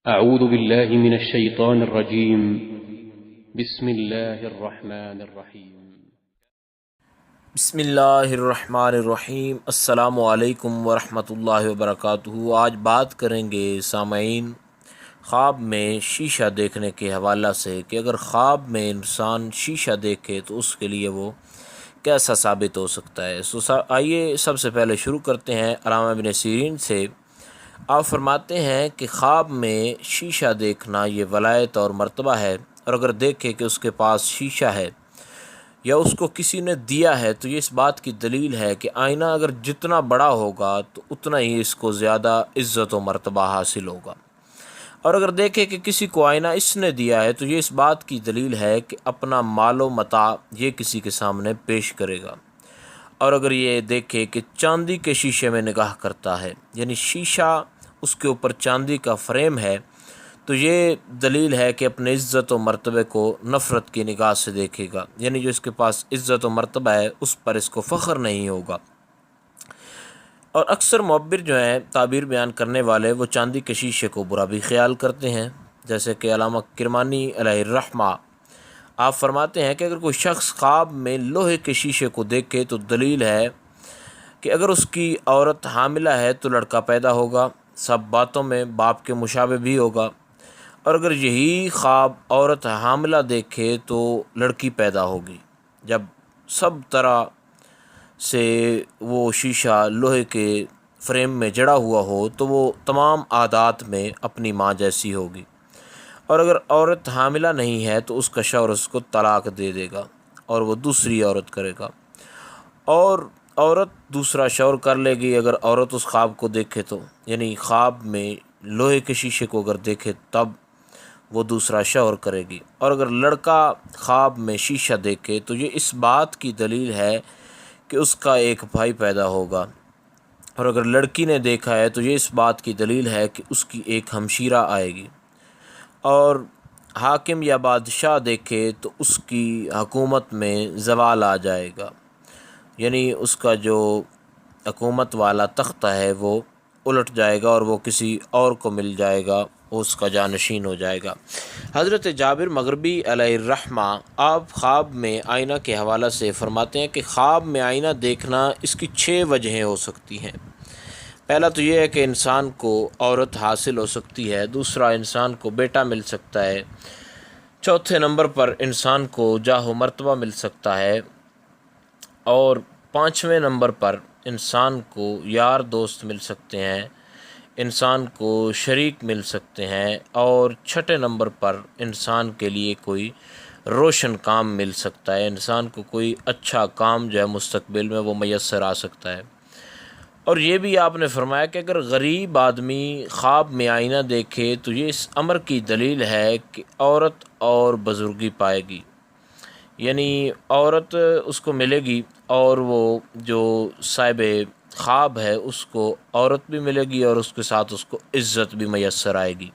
أعوذ بالله من الشيطان الرجيم. بسم الله الرحمن الرحيم. بسم اللہ الرحمن الرحیم۔ السلام علیکم ورحمۃ اللہ وبرکاتہ۔ آج بات کریں گے سامعین خواب میں شیشہ دیکھنے کے حوالہ سے کہ اگر خواب میں انسان شیشہ دیکھے تو اس کے لیے وہ کیسا ثابت ہو سکتا ہے۔ آئیے سب سے پہلے شروع کرتے ہیں علامہ ابن سیرین سے۔ آپ فرماتے ہیں کہ خواب میں شیشہ دیکھنا یہ ولایت اور مرتبہ ہے، اور اگر دیکھے کہ اس کے پاس شیشہ ہے یا اس کو کسی نے دیا ہے تو یہ اس بات کی دلیل ہے کہ آئینہ اگر جتنا بڑا ہوگا تو اتنا ہی اس کو زیادہ عزت و مرتبہ حاصل ہوگا، اور اگر دیکھے کہ کسی کو آئینہ اس نے دیا ہے تو یہ اس بات کی دلیل ہے کہ اپنا مال و متاع یہ کسی کے سامنے پیش کرے گا، اور اگر یہ دیکھے کہ چاندی کے شیشے میں نگاہ کرتا ہے یعنی شیشہ اس کے اوپر چاندی کا فریم ہے تو یہ دلیل ہے کہ اپنے عزت و مرتبے کو نفرت کی نگاہ سے دیکھے گا، یعنی جو اس کے پاس عزت و مرتبہ ہے اس پر اس کو فخر نہیں ہوگا۔ اور اکثر معبر جو ہیں تعبیر بیان کرنے والے وہ چاندی کے شیشے کو برا بھی خیال کرتے ہیں، جیسے کہ علامہ کرمانی علیہ الرحمہ آپ فرماتے ہیں کہ اگر کوئی شخص خواب میں لوہے کے شیشے کو دیکھے تو دلیل ہے کہ اگر اس کی عورت حاملہ ہے تو لڑکا پیدا ہوگا، سب باتوں میں باپ کے مشابہ بھی ہوگا، اور اگر یہی خواب عورت حاملہ دیکھے تو لڑکی پیدا ہوگی۔ جب سب طرح سے وہ شیشہ لوہے کے فریم میں جڑا ہوا ہو تو وہ تمام عادات میں اپنی ماں جیسی ہوگی، اور اگر عورت حاملہ نہیں ہے تو اس کا شوہر اس کو طلاق دے دے گا اور وہ دوسری عورت کرے گا، اور عورت دوسرا شوہر کر لے گی اگر عورت اس خواب کو دیکھے تو، یعنی خواب میں لوہے کے شیشے کو اگر دیکھے تب وہ دوسرا شوہر کرے گی، اور اگر لڑکا خواب میں شیشہ دیکھے تو یہ اس بات کی دلیل ہے کہ اس کا ایک بھائی پیدا ہوگا، اور اگر لڑکی نے دیکھا ہے تو یہ اس بات کی دلیل ہے کہ اس کی ایک ہمشیرہ آئے گی، اور حاکم یا بادشاہ دیکھے تو اس کی حکومت میں زوال آ جائے گا، یعنی اس کا جو حکومت والا تختہ ہے وہ الٹ جائے گا اور وہ کسی اور کو مل جائے گا، وہ اس کا جانشین ہو جائے گا۔ حضرت جابر مغربی علیہ الرحمہ آپ خواب میں آئینہ کے حوالہ سے فرماتے ہیں کہ خواب میں آئینہ دیکھنا اس کی 6 وجہیں ہو سکتی ہیں۔ پہلا تو یہ ہے کہ انسان کو عورت حاصل ہو سکتی ہے، دوسرا انسان کو بیٹا مل سکتا ہے، چوتھے نمبر پر انسان کو جاہ و مرتبہ مل سکتا ہے، اور 5ویں نمبر پر انسان کو یار دوست مل سکتے ہیں، انسان کو شریک مل سکتے ہیں، اور 6 نمبر پر انسان کے لیے کوئی روشن کام مل سکتا ہے، انسان کو کوئی اچھا کام جو ہے مستقبل میں وہ میسر آ سکتا ہے۔ اور یہ بھی آپ نے فرمایا کہ اگر غریب آدمی خواب میں آئینہ دیکھے تو یہ اس امر کی دلیل ہے کہ عورت اور بزرگی پائے گی، یعنی عورت اس کو ملے گی اور وہ جو صاحب خواب ہے اس کو عورت بھی ملے گی اور اس کے ساتھ اس کو عزت بھی میسر آئے گی۔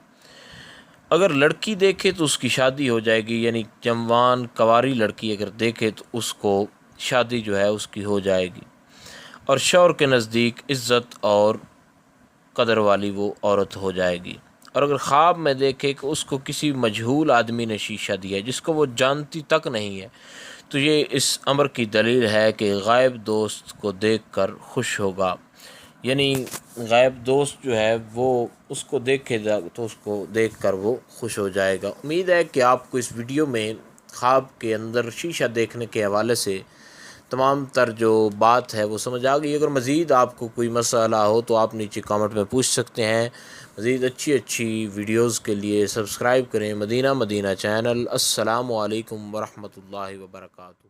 اگر لڑکی دیکھے تو اس کی شادی ہو جائے گی، یعنی جوان کنواری لڑکی اگر دیکھے تو اس کو شادی جو ہے اس کی ہو جائے گی، اور شوہر کے نزدیک عزت اور قدر والی وہ عورت ہو جائے گی۔ اور اگر خواب میں دیکھے کہ اس کو کسی مجہول آدمی نے شیشہ دیا ہے جس کو وہ جانتی تک نہیں ہے تو یہ اس امر کی دلیل ہے کہ غائب دوست کو دیکھ کر خوش ہوگا، یعنی غائب دوست جو ہے وہ اس کو دیکھے گا تو اس کو دیکھ کر وہ خوش ہو جائے گا۔ امید ہے کہ آپ کو اس ویڈیو میں خواب کے اندر شیشہ دیکھنے کے حوالے سے تمام تر جو بات ہے وہ سمجھ آ گئی۔ اگر مزید آپ کو کوئی مسئلہ ہو تو آپ نیچے کامنٹ میں پوچھ سکتے ہیں۔ مزید اچھی ویڈیوز کے لیے سبسکرائب کریں مدینہ چینل۔ السلام علیکم ورحمۃ اللہ وبرکاتہ۔